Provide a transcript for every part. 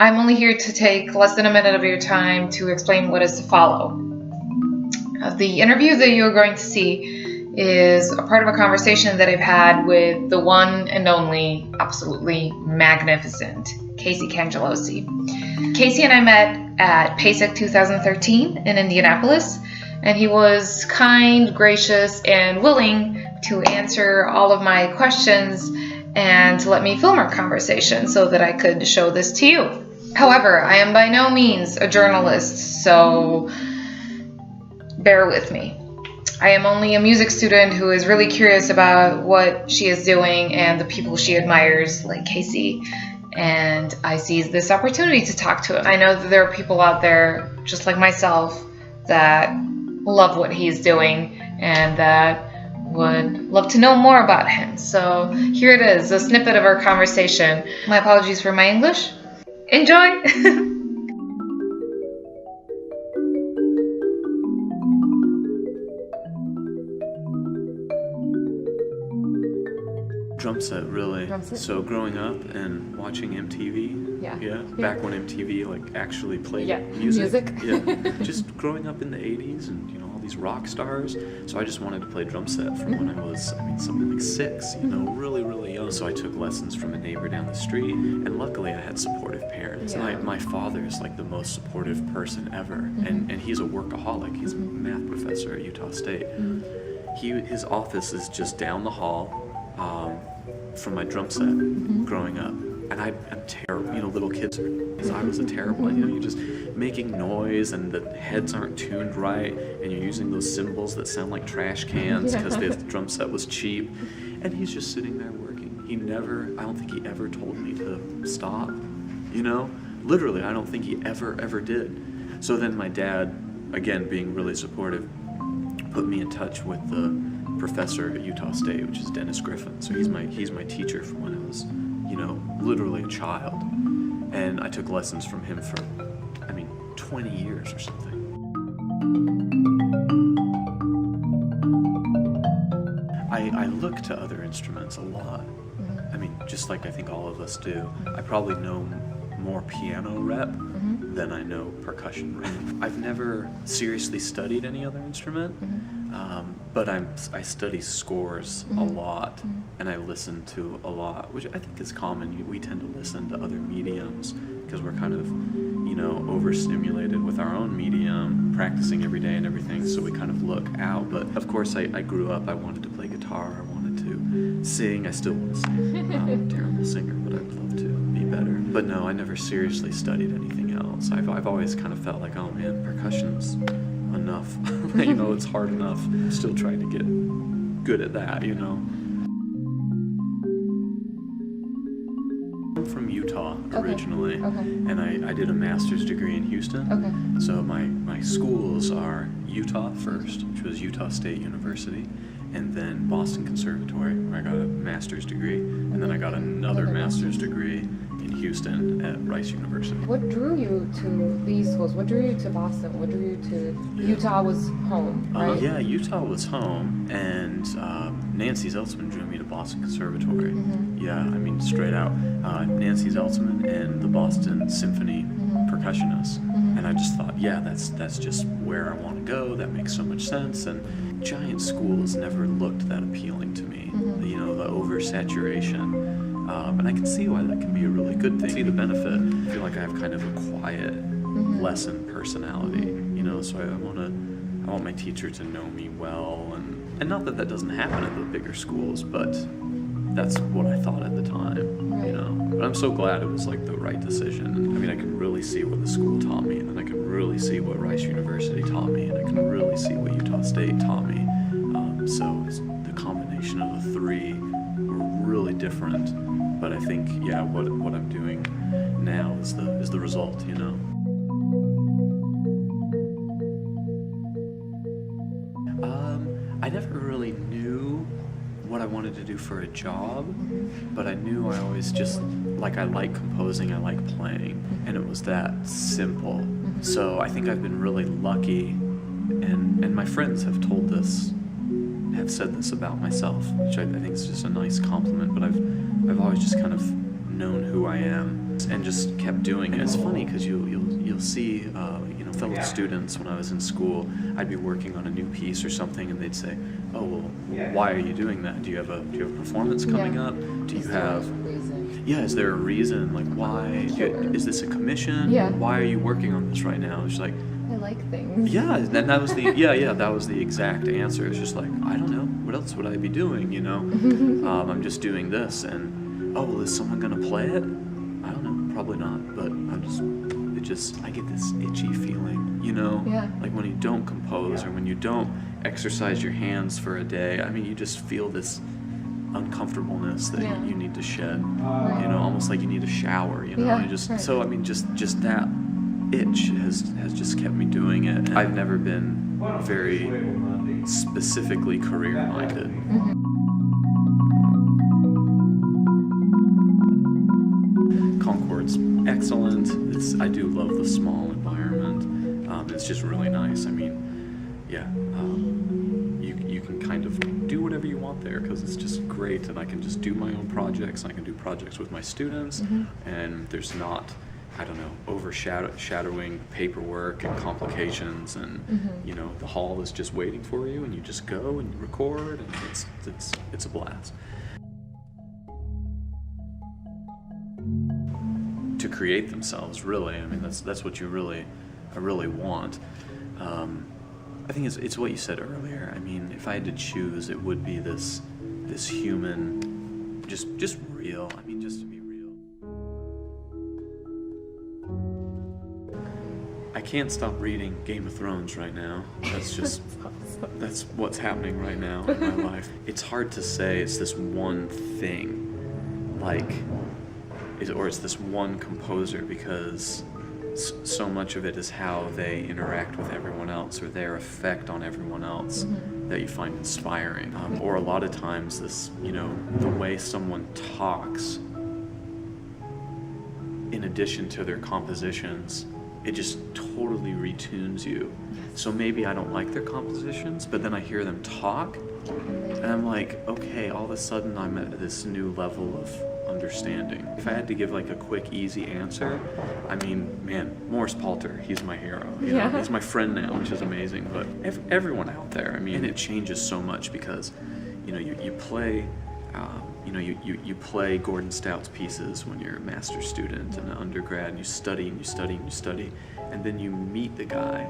I'm only here to take less than a minute of your time to explain what is to follow. The interview that you're going to see is a part of a conversation that I've had with the one and only, absolutely magnificent Casey Cangelosi. Casey and I met at PASIC 2013 in Indianapolis, and he was kind, gracious, and willing to answer all of my questions and to let me film our conversation so that I could show this to you. However, I am by no means a journalist, so bear with me. I am only a music student who is really curious about what she is doing and the people she admires, like Casey, and I seized this opportunity to talk to him. I know that there are people out there, just like myself, that love what he's doing and that would love to know more about him. So here it is, a snippet of our conversation. My apologies for my English. Enjoy! Drum set, really. Drum set? So growing up and watching MTV, back when MTV like actually played music. Yeah, just growing up in the 80s and all these rock stars. So I just wanted to play drum set from when I was, something like 6, really, really young. So I took lessons from a neighbor down the street, and luckily I had supportive parents. Yeah. And my father is like the most supportive person ever, and he's a workaholic. He's a math professor at Utah State. His office is just down the hall from my drum set growing up. And I'm terrible, little kids are, because I was a terrible, you're just making noise and the heads aren't tuned right and you're using those cymbals that sound like trash cans because the drum set was cheap. And he's just sitting there working. I don't think he ever told me to stop, Literally, I don't think he ever did. So then my dad, again, being really supportive, put me in touch with the professor at Utah State, which is Dennis Griffin. So he's my teacher from when I was, literally a child. And I took lessons from him for, 20 years or something. I look to other instruments a lot. Just like I think all of us do. I probably know more piano rep than I know percussion rep. I've never seriously studied any other instrument, but I study scores a lot, and I listen to a lot, which I think is common. We tend to listen to other mediums because we're kind of, overstimulated with our own medium, practicing every day and everything, so we kind of look out. But of course, I grew up, I wanted to play guitar, I wanted to sing, I still want to sing. I'm a terrible singer, but I'd love to be better. But no, I never seriously studied anything else. I've always kind of felt like, oh man, percussion's enough. It's hard enough. I'm still trying to get good at that, I'm from Utah originally, and I did a master's degree in Houston. So my schools are Utah first, which was Utah State University, and then Boston Conservatory, where I got a master's degree, and then I got another master's degree in Houston at Rice University. What drew you to these schools? What drew you to Boston? What drew you to Utah was home, right? Yeah, Utah was home, and Nancy Zeltzman drew me to Boston Conservatory. Yeah, straight out. Nancy Zeltzman and the Boston Symphony percussionists. And I just thought, that's just where I want to go. That makes so much sense. And giant schools never looked that appealing to me. The oversaturation. And I can see why that can be a really good thing. See the benefit. I feel like I have kind of a quiet lesson personality, so I want my teacher to know me well, and not that doesn't happen at the bigger schools, but that's what I thought at the time, But I'm so glad it was like the right decision. I could really see what the school taught me, and then I could really see what Rice University taught me, and I could really see what Utah State taught me. So the combination of the three were really different. But I think, what I'm doing now is the result, I never really knew what I wanted to do for a job, but I knew I always just, I like composing, I like playing, and it was that simple. So I think I've been really lucky, and my friends have said this about myself, which I think is just a nice compliment, but I've always just kind of known who I am. and just kept doing it. It's funny because you'll see fellow students when I was in school. I'd be working on a new piece or something, and they'd say, "Oh, well, why are you doing that? Do you have a performance coming up? Do you have is there a reason? Like, why? Is this a commission? Yeah. Why are you working on this right now?" It's like, I like things. yeah, and that was the that was the exact answer. It's just like, I don't know, what else would I be doing? I'm just doing this, and oh, well, is someone gonna play it? I don't know, probably not. But I get this itchy feeling, like when you don't compose or when you don't exercise your hands for a day. I mean, you just feel this uncomfortableness that you need to shed, almost like you need a shower, just that itch has just kept me doing it. And I've never been very specifically career-minded. Concord's excellent. I do love the small environment. It's just really nice. I mean, you can kind of do whatever you want there because it's just great, and I can just do my own projects. I can do projects with my students, and there's not, overshadowing paperwork and complications, and the hall is just waiting for you, and you just go and you record, and it's a blast. To create themselves, really. I mean, that's what you really want. I think it's what you said earlier. I mean, if I had to choose, it would be this human, just real. I mean, just to be real. I can't stop reading Game of Thrones right now. That's what's happening right now in my life. It's hard to say it's this one thing, or it's this one composer, because so much of it is how they interact with everyone else or their effect on everyone else that you find inspiring. Or a lot of times the way someone talks in addition to their compositions, it just totally retunes you. So maybe I don't like their compositions, but then I hear them talk, and I'm like, okay, all of a sudden I'm at this new level of understanding. If I had to give like a quick, easy answer, I mean, man, Morris Palter, he's my hero. He's my friend now, which is amazing. But everyone out there, I mean, it changes so much because, you play. You play Gordon Stout's pieces when you're a master's student and an undergrad, and you study and you study and you study, and then you meet the guy,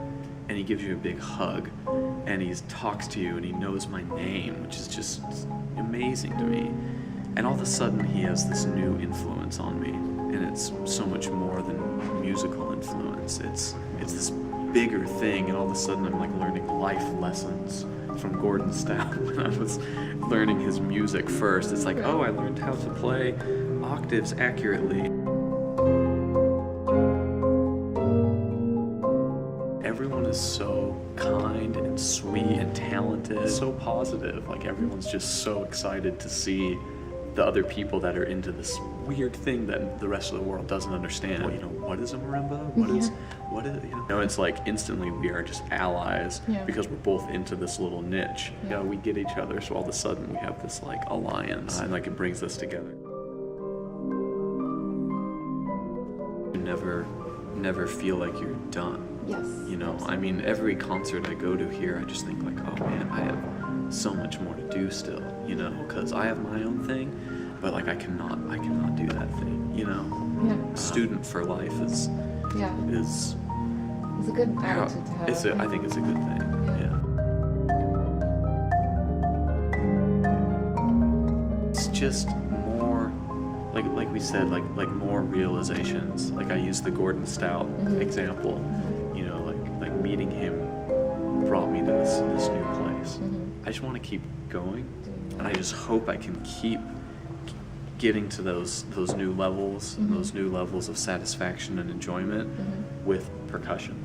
and he gives you a big hug, and he talks to you, and he knows my name, which is just amazing to me. And all of a sudden, he has this new influence on me, and it's so much more than musical influence. It's this bigger thing, and all of a sudden, I'm like learning life lessons from Gordon Stout when I was learning his music first. It's like, oh, I learned how to play octaves accurately. Everyone is so kind and sweet and talented, so positive. Like, everyone's just so excited to see the other people that are into this weird thing that the rest of the world doesn't understand. What is a marimba? What is it's like instantly we are just allies because we're both into this little niche. We get each other, so all of a sudden we have this like alliance, and like it brings us together. You never feel like you're done. Yes. I mean, every concert I go to here, I just think like, oh man, I have so much more to do still, because I have my own thing, but like I cannot do that thing, Student for life is it's a good attitude to have. I think it's a good thing. It's just more like we said, like more realizations. Like I used the Gordon Stout example, like meeting him brought me to this new place. I just want to keep going, and I just hope I can keep getting to those new levels, those new levels of satisfaction and enjoyment with percussion.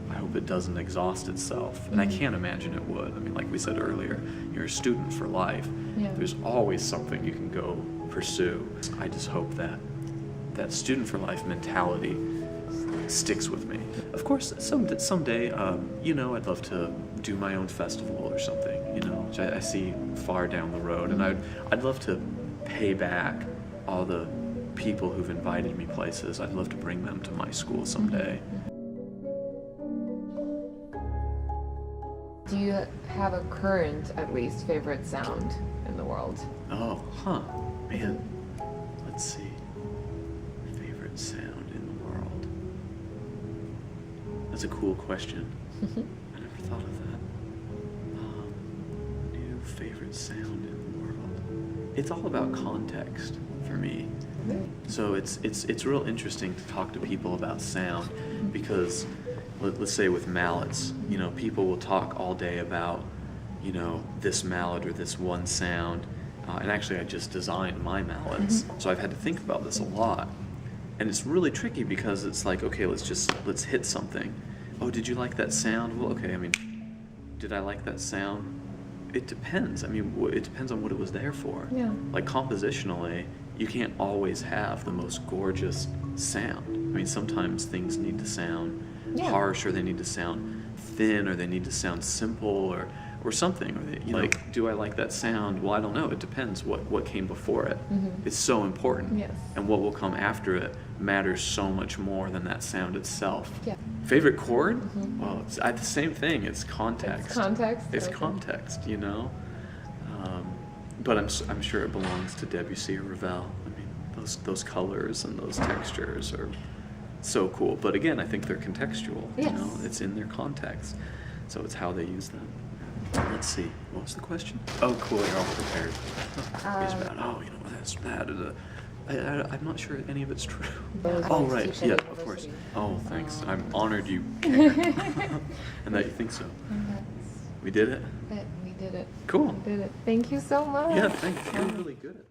I hope it doesn't exhaust itself, and I can't imagine it would. I mean, like we said earlier, you're a student for life. There's always something you can go pursue. I just hope that student for life mentality sticks with me. Of course, someday, I'd love to do my own festival or something, which I see far down the road, and I'd love to pay back all the people who've invited me places. I'd love to bring them to my school someday. Do you have a current, at least, favorite sound in the world? Oh, man. Let's see. Favorite sound in the world. That's a cool question. I never thought of that. New favorite sound in the world. It's all about context for me. So it's real interesting to talk to people about sound because let's say with mallets, people will talk all day about, this mallet or this one sound. And actually, I just designed my mallets, so I've had to think about this a lot. And it's really tricky because it's like, okay, let's hit something. Oh, did you like that sound? Well, okay, did I like that sound? It depends. It depends on what it was there for. Yeah. Like compositionally, you can't always have the most gorgeous sound. Sometimes things need to sound harsh, or they need to sound thin, or they need to sound simple, or something. Or do I like that sound? Well, I don't know. It depends what came before it. It's so important. Yes. And what will come after it matters so much more than that sound itself. Yeah. Favorite chord? Well, it's the same thing. It's context. It's context? It's Okay. context, But I'm sure it belongs to Debussy or Ravel. Those colors and those textures are so cool. But again, I think they're contextual. Yes. It's in their context. So it's how they use them. Let's see. What was the question? Oh, cool. You're all prepared. It's about, that's that. I'm not sure any of it's true. Oh, right. Yeah, of course. Oh, thanks. I'm honored you care. And that you think so. We did it? We did it. Cool. We did it. Thank you so much. Yeah, thanks. You're really good at